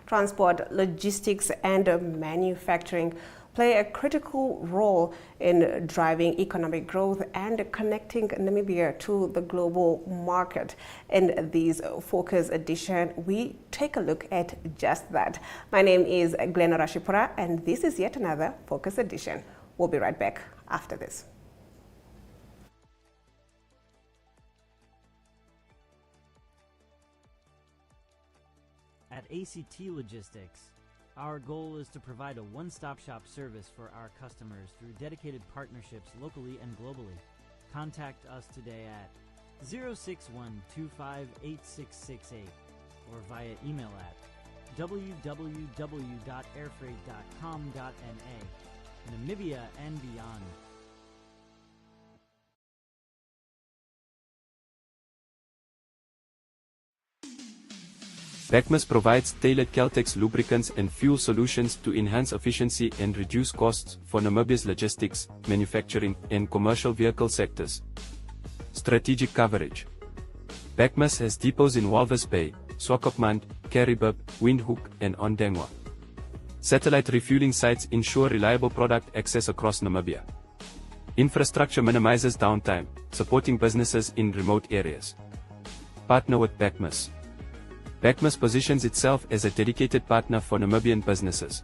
transport, logistics, and manufacturing play a critical role in driving economic growth and connecting Namibia to the global market. In this Focus edition, we take a look at just that. My name is Glenora Shipura, and this is yet another Focus edition. We'll be right back after this. At ACT Logistics, our goal is to provide a one-stop shop service for our customers through dedicated partnerships locally and globally. Contact us today at 061-258668 or via email at www.airfreight.com.na, Namibia and beyond. Beckmas provides tailored Caltex lubricants and fuel solutions to enhance efficiency and reduce costs for Namibia's logistics, manufacturing, and commercial vehicle sectors. Strategic coverage. Beckmas has depots in Walvis Bay, Swakopmund, Karibib, Windhoek, and Ondangwa. Satellite refueling sites ensure reliable product access across Namibia. Infrastructure minimizes downtime, supporting businesses in remote areas. Partner with Beckmas. Beckmas positions itself as a dedicated partner for Namibian businesses.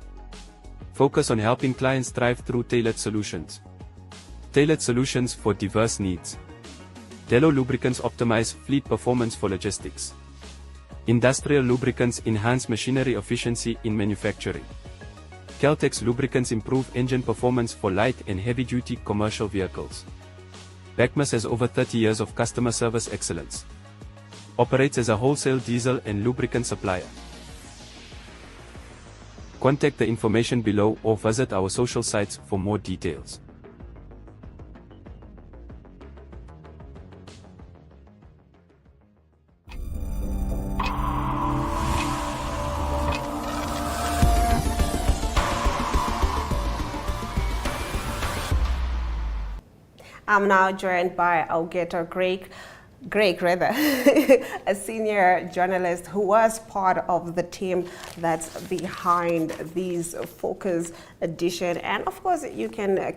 Focus on helping clients thrive through tailored solutions. Tailored solutions for diverse needs. Delo lubricants optimize fleet performance for logistics. Industrial lubricants enhance machinery efficiency in manufacturing. Caltex lubricants improve engine performance for light and heavy-duty commercial vehicles. Beckmas has over 30 years of customer service excellence. Operates as a wholesale diesel and lubricant supplier. Contact the information below or visit our social sites for more details. I'm now joined by Augeto Greg, a senior journalist who was part of the team that's behind these Focus edition. And of course, you can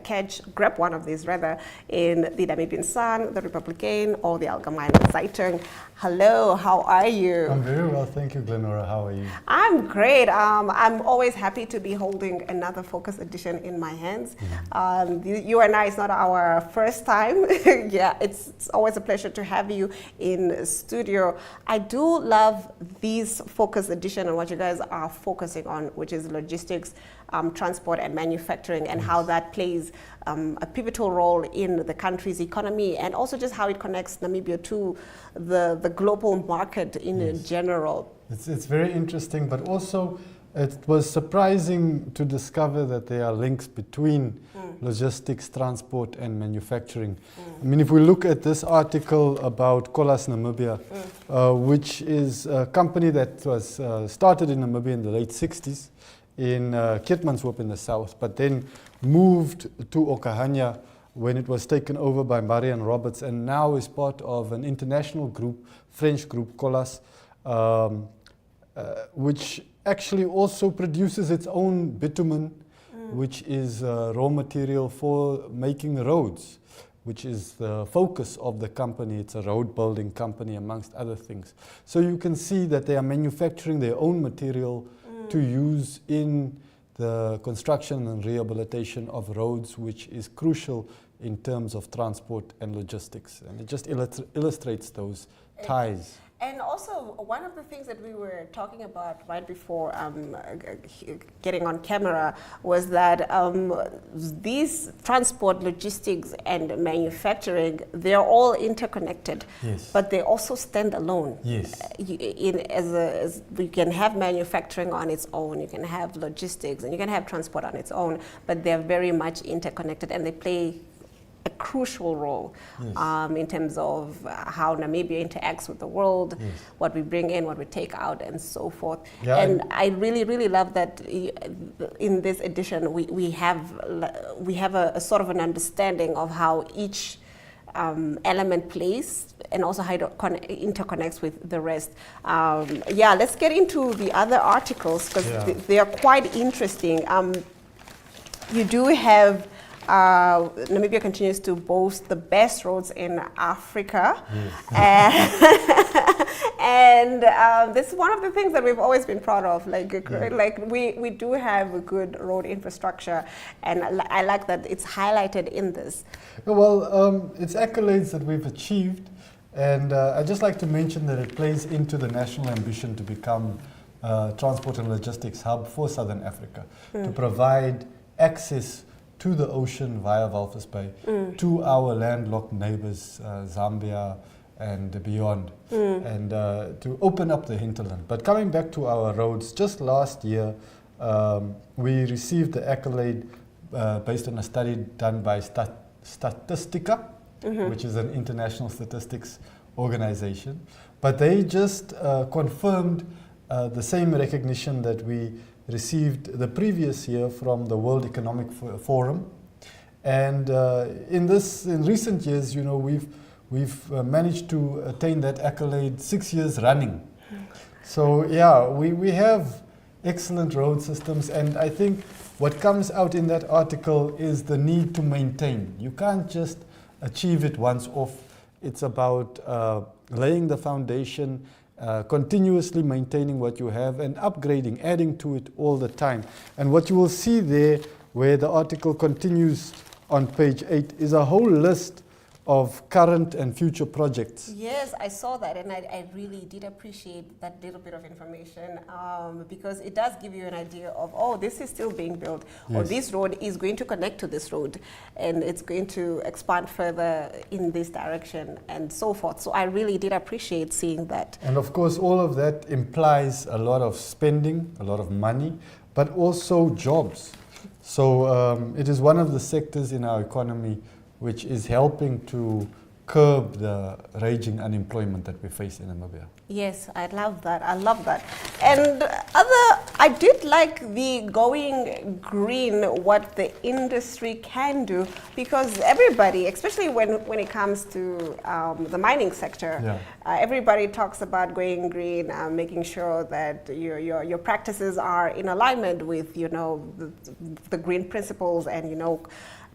grab one of these in the Namibian Sun, the Republican, or the Allgemeine Zeitung. Hello, how are you? I'm very well, thank you, Glenora. How are you? I'm great. I'm always happy to be holding another Focus edition in my hands. You and I, it's not our first time. Yeah, it's always a pleasure to have you in studio. I do love these Focus edition and what you guys are focusing on, which is logistics, transport and manufacturing, and how that plays a pivotal role in the country's economy, and also just how it connects Namibia to the global market in general. It's very interesting, but also it was surprising to discover that there are links between logistics, transport and manufacturing. I mean, if we look at this article about Colas Namibia, which is a company that was started in Namibia in the late 60s in Keetmanshoop in the south, but then moved to Okahanya when it was taken over by Marian Roberts, and now is part of an international group, French group, Colas, which actually also produces its own bitumen, which is raw material for making roads, which is the focus of the company. It's a road building company, amongst other things. So you can see that they are manufacturing their own material to use in the construction and rehabilitation of roads, which is crucial in terms of transport and logistics. And it just illustrates those ties. And also, one of the things that we were talking about right before getting on camera was that these transport, logistics, and manufacturing, they're all interconnected, but they also stand alone. As we can have manufacturing on its own, you can have logistics, and you can have transport on its own, but they're very much interconnected, and they play a crucial role in terms of how Namibia interacts with the world, what we bring in, what we take out, and so forth. And I really, really love that in this edition we have a sort of an understanding of how each element plays and also how it interconnects with the rest. Yeah, let's get into the other articles because they are quite interesting. You do have Namibia continues to boast the best roads in Africa. And this is one of the things that we've always been proud of. Like we do have a good road infrastructure, and I like that it's highlighted in this. Well, it's accolades that we've achieved, and I'd just like to mention that it plays into the national ambition to become transport and logistics hub for Southern Africa, to provide access to the ocean via Walvis Bay, to our landlocked neighbors, Zambia and beyond, and to open up the hinterland. But coming back to our roads, just last year we received the accolade based on a study done by Statistica, which is an international statistics organization. But they just confirmed the same recognition that we received the previous year from the World Economic Forum. And in recent years, you know, we've managed to attain that accolade 6 years running. So yeah, we have excellent road systems, and I think what comes out in that article is the need to maintain. You can't just achieve it once off. It's about laying the foundation, continuously maintaining what you have and upgrading, adding to it all the time. And what you will see there, where the article continues on page 8, is a whole list of current and future projects. Yes, I saw that, and I really did appreciate that little bit of information because it does give you an idea of, oh, this is still being built, or this road is going to connect to this road, and it's going to expand further in this direction, and so forth. So I really did appreciate seeing that. And of course, all of that implies a lot of spending, a lot of money, but also jobs. So it is one of the sectors in our economy which is helping to curb the raging unemployment that we face in Namibia. Yes, I love that. I love that. And I did like the going green, what the industry can do, because everybody, especially when it comes to the mining sector, everybody talks about going green, making sure that your practices are in alignment with, you know, the green principles, and, you know,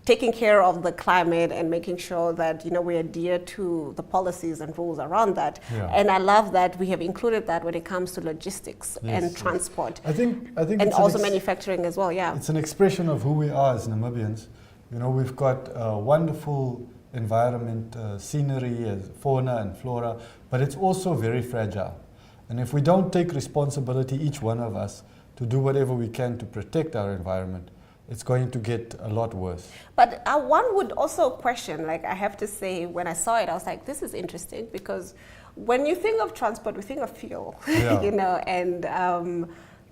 taking care of the climate and making sure that, you know, we adhere to the policies and rules around that. And I love that we have included that when it comes to logistics and transport. I think and also manufacturing as well, It's an expression of who we are as Namibians. You know, we've got a wonderful environment, scenery, fauna and flora, but it's also very fragile. And if we don't take responsibility, each one of us, to do whatever we can to protect our environment, it's going to get a lot worse. But one would also question, like, I have to say, when I saw it, I was like, this is interesting, because when you think of transport, we think of fuel, you know, and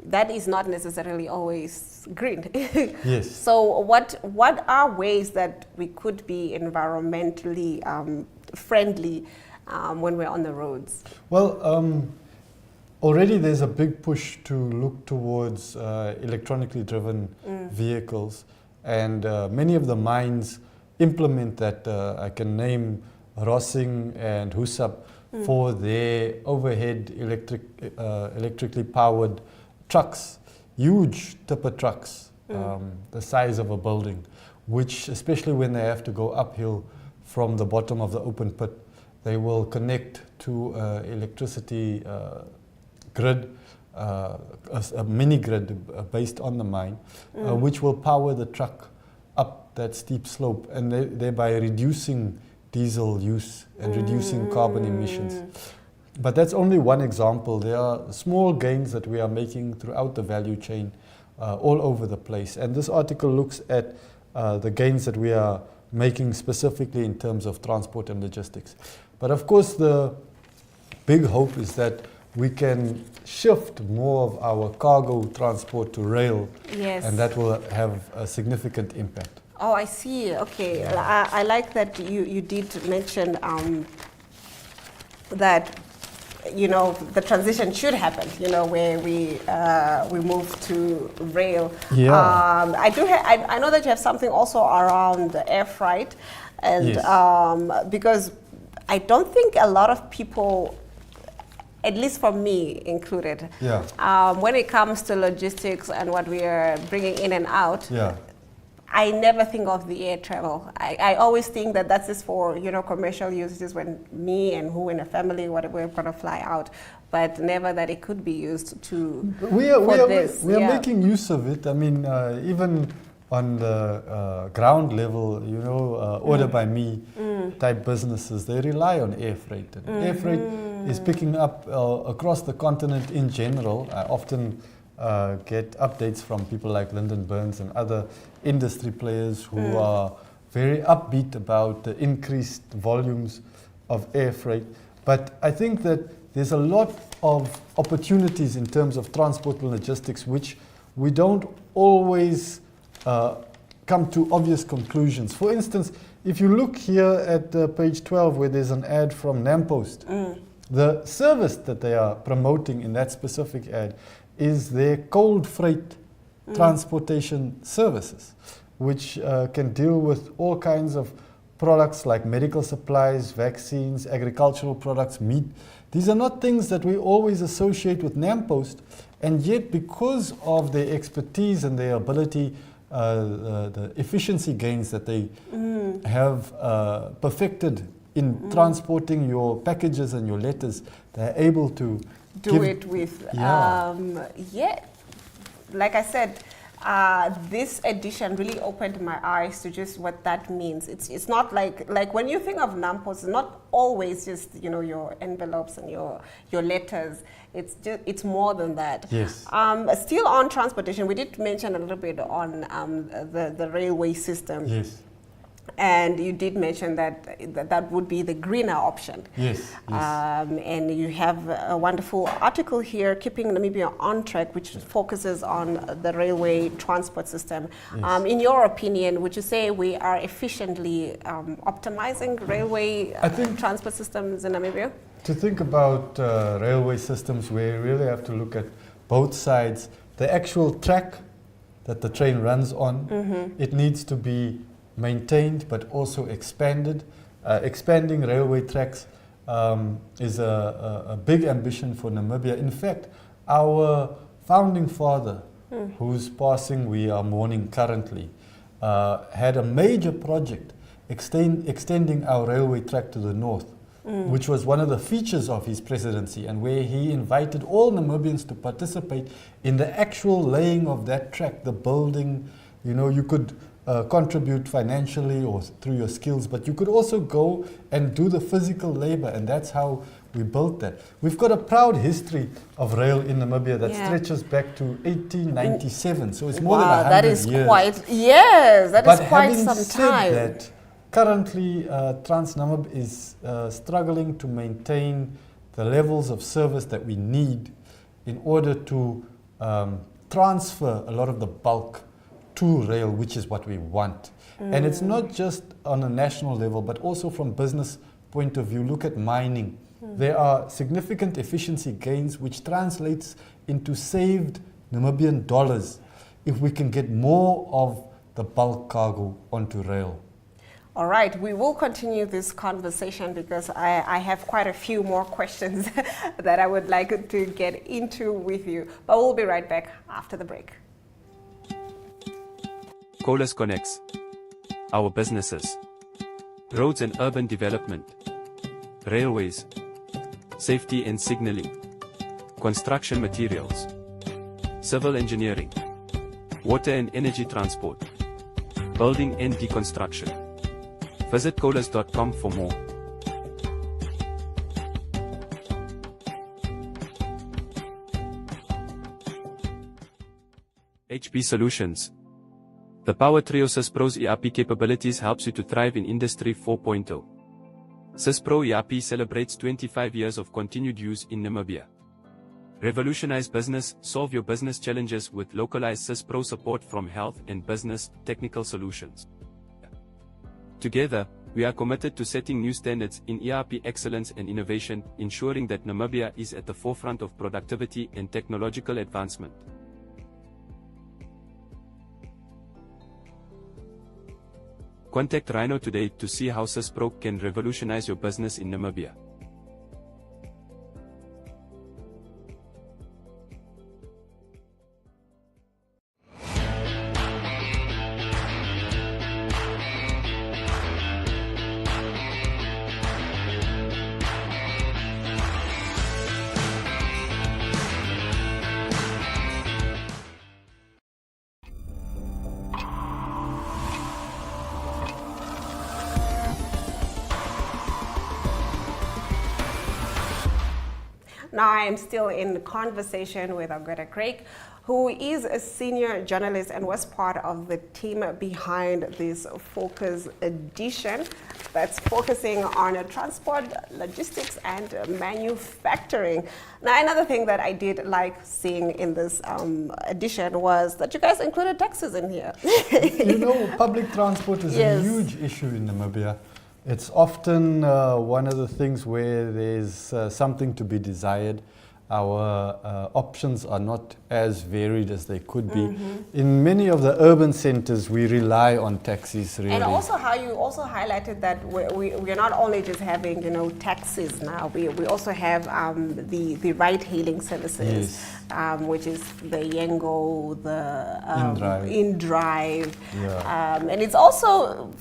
that is not necessarily always green. Yes. So what are ways that we could be environmentally friendly when we're on the roads? Well, already there's a big push to look towards electronically driven vehicles, and many of the mines implement that. I can name Rossing and Husab for their overhead electrically powered trucks, huge tipper trucks, the size of a building, which, especially when they have to go uphill from the bottom of the open pit, they will connect to electricity grid, a mini grid based on the mine, which will power the truck up that steep slope, and thereby reducing diesel use and reducing carbon emissions. But that's only one example. There are small gains that we are making throughout the value chain all over the place. And this article looks at the gains that we are making specifically in terms of transport and logistics. But of course, the big hope is that we can shift more of our cargo transport to rail, and that will have a significant impact. Oh, I see. Okay. I like that you did mention that, you know, the transition should happen, you know, where we move to rail. I know that you have something also around the air freight. And Yes. because I don't think a lot of people, at least for me included, when it comes to logistics and what we are bringing in and out, I never think of the air travel. I always think that that's just for, you know, commercial uses when me and who in a family, whatever, we're going to fly out, but never that it could be used to We are making use of it. I mean, even on the ground level, you know, order by me type businesses, they rely on air freight. And air freight is picking up across the continent in general. I often get updates from people like Lyndon Burns and other industry players who are very upbeat about the increased volumes of air freight. But I think that there's a lot of opportunities in terms of transport and logistics which we don't always come to obvious conclusions. For instance, if you look here at page 12 where there's an ad from Nampost, the service that they are promoting in that specific ad is their cold freight transportation services, which can deal with all kinds of products like medical supplies, vaccines, agricultural products, meat. These are not things that we always associate with Nampost, and yet because of their expertise and their ability, the efficiency gains that they have perfected in transporting your packages and your letters, they're able to do it with, like I said, this edition really opened my eyes to just what that means. It's not like when you think of Nampost, it's not always just, you know, your envelopes and your letters. It's more than that. Yes. Still on transportation, we did mention a little bit on the railway system. Yes. And you did mention that would be the greener option. Yes. And you have a wonderful article here, Keeping Namibia on Track, which focuses on the railway transport system. Yes. In your opinion, would you say we are efficiently optimizing railway transport systems in Namibia? To think about railway systems, we really have to look at both sides. The actual track that the train runs on, it needs to be maintained but also expanded. Expanding railway tracks is a big ambition for Namibia. In fact, our founding father, whose passing we are mourning currently, had a major project extending our railway track to the north, which was one of the features of his presidency, and where he invited all Namibians to participate in the actual laying of that track, the building. You know, you could contribute financially or through your skills, but you could also go and do the physical labor, and that's how we built that. We've got a proud history of rail in Namibia that stretches back to 1897, so it's more than 100 years. That is quite some time. That, currently, Trans-Namib is struggling to maintain the levels of service that we need in order to transfer a lot of the bulk to rail, which is what we want. And it's not just on a national level, but also from business point of view. Look at mining. There are significant efficiency gains, which translates into saved Namibian dollars if we can get more of the bulk cargo onto rail. All right, we will continue this conversation because I have quite a few more questions that I would like to get into with you. But we'll be right back after the break. Colas connects our businesses, roads and urban development, railways, safety and signaling, construction materials, civil engineering, water and energy transport, building and deconstruction. Visit colas.com for more. HP Solutions. The Power Trio SysPro's ERP capabilities helps you to thrive in Industry 4.0. SysPro ERP celebrates 25 years of continued use in Namibia. Revolutionize business, solve your business challenges with localized SysPro support from health and business technical solutions. Together, we are committed to setting new standards in ERP excellence and innovation, ensuring that Namibia is at the forefront of productivity and technological advancement. Contact Rhino today to see how Sysproc can revolutionize your business in Namibia. Now I am still in conversation with Agweta Craig, who is a senior journalist and was part of the team behind this Focus edition that's focusing on transport, logistics, and manufacturing. Now, another thing that I did like seeing in this edition was that you guys included taxis in here. You know, public transport is a huge issue in Namibia. It's often one of the things where there's something to be desired. Our options are not as varied as they could be. In many of the urban centers, we rely on taxis really. And also how you also highlighted that we're not only just having, you know, taxis now, we also have the ride-hailing services, which is the Yengo, the InDrive. And it's also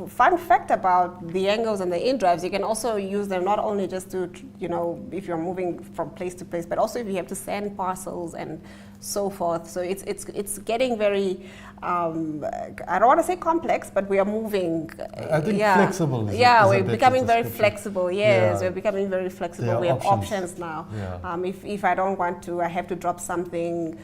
fun fact about the Yengos and the InDrives, you can also use them not only just to, you know, if you're moving from place to place, but also if you have to send parcels and so forth. So it's getting very, I don't want to say complex, but we are moving. I think flexible is we're becoming very flexible. Yes, we're becoming very flexible. We have options now. If I don't want to, I have to drop something,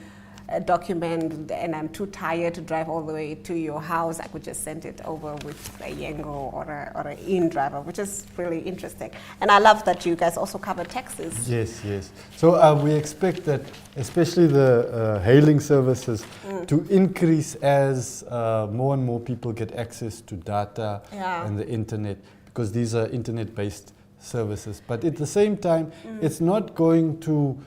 a document, and I'm too tired to drive all the way to your house, I could just send it over with a Yengo or an InDriver, which is really interesting. And I love that you guys also cover taxis. Yes. So we expect that especially the hailing services to increase as more and more people get access to data and the internet, because these are internet-based services. But at the same time, it's not going to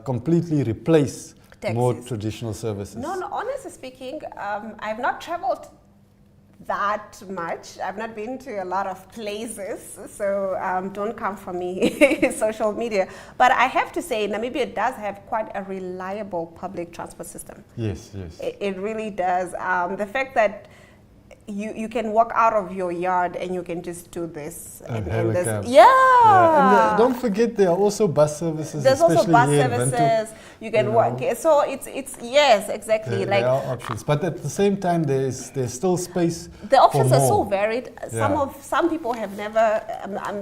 completely replace taxis. More traditional services. No, honestly speaking, I've not traveled that much. I've not been to a lot of places, so don't come for me, social media. But I have to say, Namibia does have quite a reliable public transport system. Yes. It really does. The fact that you can walk out of your yard and you can just do this and this. And don't forget there are also bus services. There's also bus services. You can walk. So it's yes, exactly. There are options, but at the same time there's still space. The options for are more. so varied. Some people have never.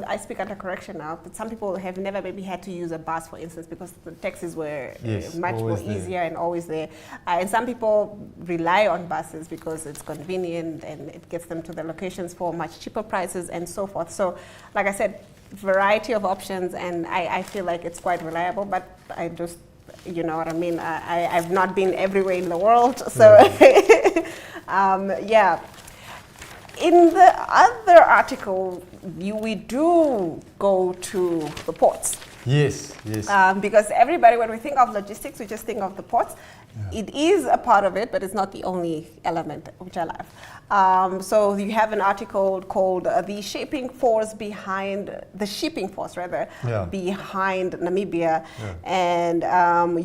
I speak under correction now, but some people have never maybe had to use a bus, for instance, because the taxis were much more easier and always there. And some people rely on buses because it's convenient and it gets them to the locations for much cheaper prices and so forth. So, like I said, variety of options, and I feel like it's quite reliable, but I just, you know what I mean, I've not been everywhere in the world, so In the other article, we do go to the ports. Yes. Because everybody, when we think of logistics, we just think of the ports. It is a part of it, but it's not the only element, which I love. So you have an article called the shipping force behind Namibia, and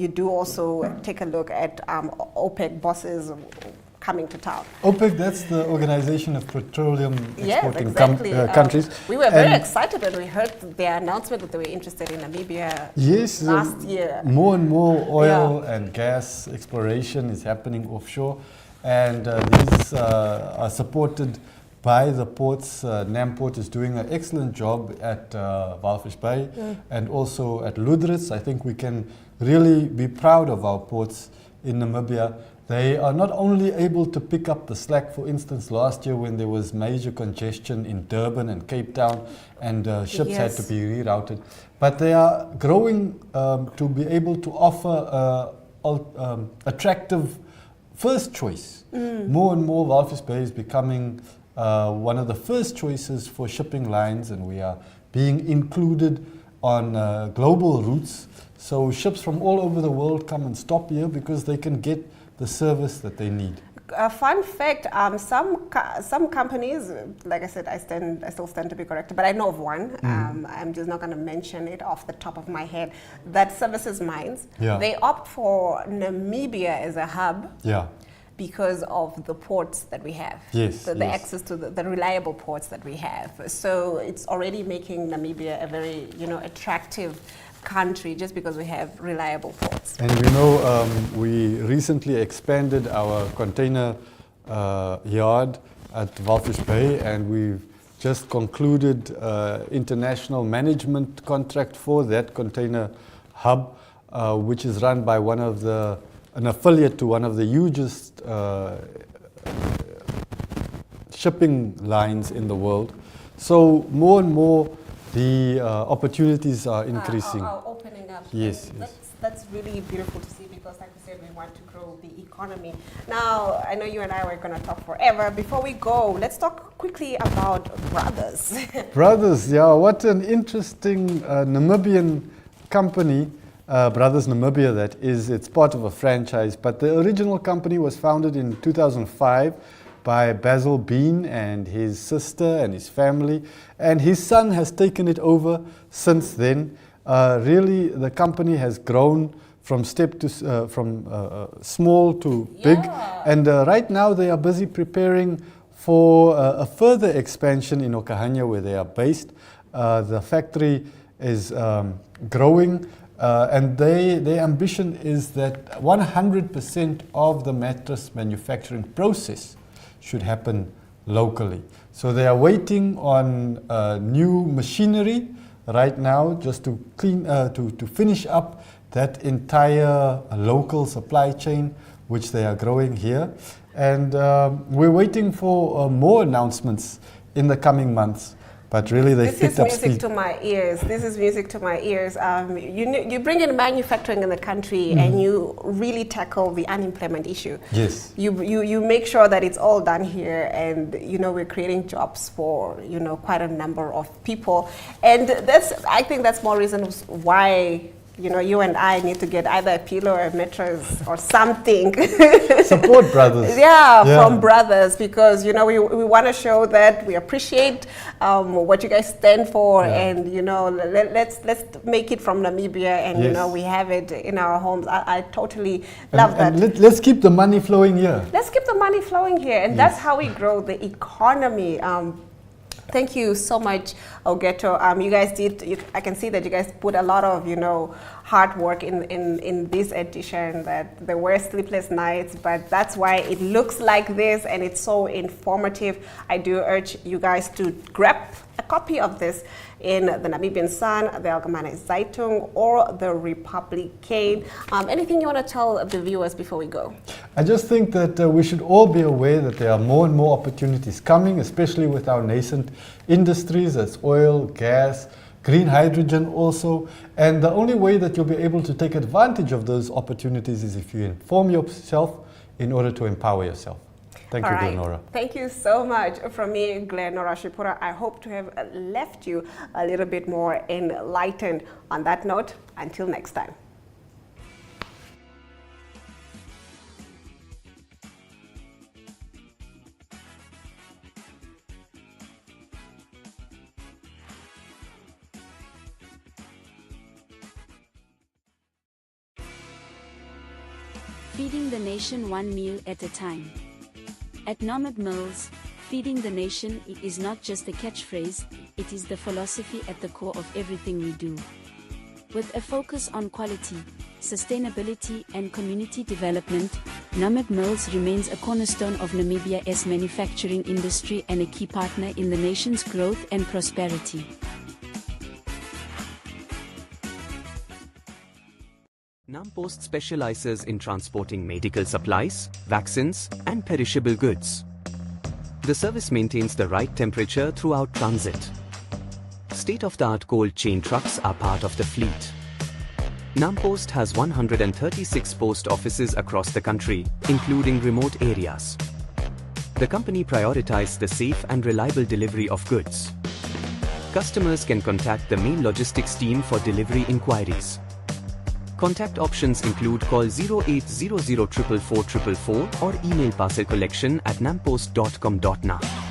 you do also take a look at OPEC bosses coming to town. OPEC, that's the Organization of Petroleum Exporting Countries. We were very excited when we heard their announcement that they were interested in Namibia last year. More and more oil and gas exploration is happening offshore, and these are supported by the ports. Namport is doing an excellent job at Walvis Bay and also at Ludritz. I think we can really be proud of our ports in Namibia. They are not only able to pick up the slack. For instance, last year when there was major congestion in Durban and Cape Town and ships had to be rerouted, but they are growing to be able to offer attractive first choice. More and more Walvis Bay is becoming one of the first choices for shipping lines, and we are being included on global routes. So ships from all over the world come and stop here because they can get the service that they need. A fun fact: some companies, like I said, I still stand to be corrected, but I know of one. I'm just not going to mention it off the top of my head. That services mines. Yeah. They opt for Namibia as a hub. Yeah. Because of the ports that we have, Yes, the yes. access to the reliable ports that we have. So it's already making Namibia a very attractive country just because we have reliable ports. And we know we recently expanded our container yard at Walvis Bay, and we've just concluded international management contract for that container hub, which is run by an affiliate to one of the hugest shipping lines in the world. So more and more the opportunities are increasing. Are opening up. Yes, And yes. That's really beautiful to see because, like we said, we want to grow the economy. Now, I know you and I were going to talk forever. Before we go, let's talk quickly about Brothers. Brothers, yeah, what an interesting Namibian company. Brothers Namibia, that is. It's part of a franchise, but the original company was founded in 2005 by Basil Bean and his sister and his family, and his son has taken it over since then. Really, the company has grown from small to big, and right now they are busy preparing for a further expansion in Okahanya, where they are based. The factory is growing. And their ambition is that 100% of the mattress manufacturing process should happen locally. So they are waiting on new machinery right now just to to finish up that entire local supply chain, which they are growing here. And we're waiting for more announcements in the coming months. But really, they picked up speed. This is music to my ears. This is music to my ears. You bring in manufacturing in the country, and you really tackle the unemployment issue. Yes. You make sure that it's all done here, and we're creating jobs for quite a number of people, and I think that's more reasons why. You and I need to get either a pillow or a mattress or something. Support Brothers. Yeah, from Brothers, because we want to show that we appreciate what you guys stand for, and let's make it from Namibia, and we have it in our homes. I totally love that. And let's keep the money flowing here. Let's keep the money flowing here, and that's how we grow the economy. Thank you so much, Ogeto. You guys I can see that you guys put a lot of, hard work in this edition, that there were sleepless nights, but that's why it looks like this, and it's so informative. I do urge you guys to grab a copy of this in the Namibian Sun, the Allgemeine Zeitung, or the Republican. Anything you want to tell the viewers before we go? I just think that we should all be aware that there are more and more opportunities coming, especially with our nascent industries, as oil, gas, green hydrogen also. And the only way that you'll be able to take advantage of those opportunities is if you inform yourself in order to empower yourself. Thank you, Glenora. Thank you so much. From me, Glenora Shipura, I hope to have left you a little bit more enlightened. On that note, until next time. Feeding the nation one meal at a time. At Namib Mills, feeding the nation is not just a catchphrase, it is the philosophy at the core of everything we do. With a focus on quality, sustainability and community development, Namib Mills remains a cornerstone of Namibia's manufacturing industry and a key partner in the nation's growth and prosperity. Nampost specializes in transporting medical supplies, vaccines, and perishable goods. The service maintains the right temperature throughout transit. State-of-the-art cold chain trucks are part of the fleet. Nampost has 136 post offices across the country, including remote areas. The company prioritizes the safe and reliable delivery of goods. Customers can contact the main logistics team for delivery inquiries. Contact options include call 0800 444 or email parcelcollection@nampost.com.na.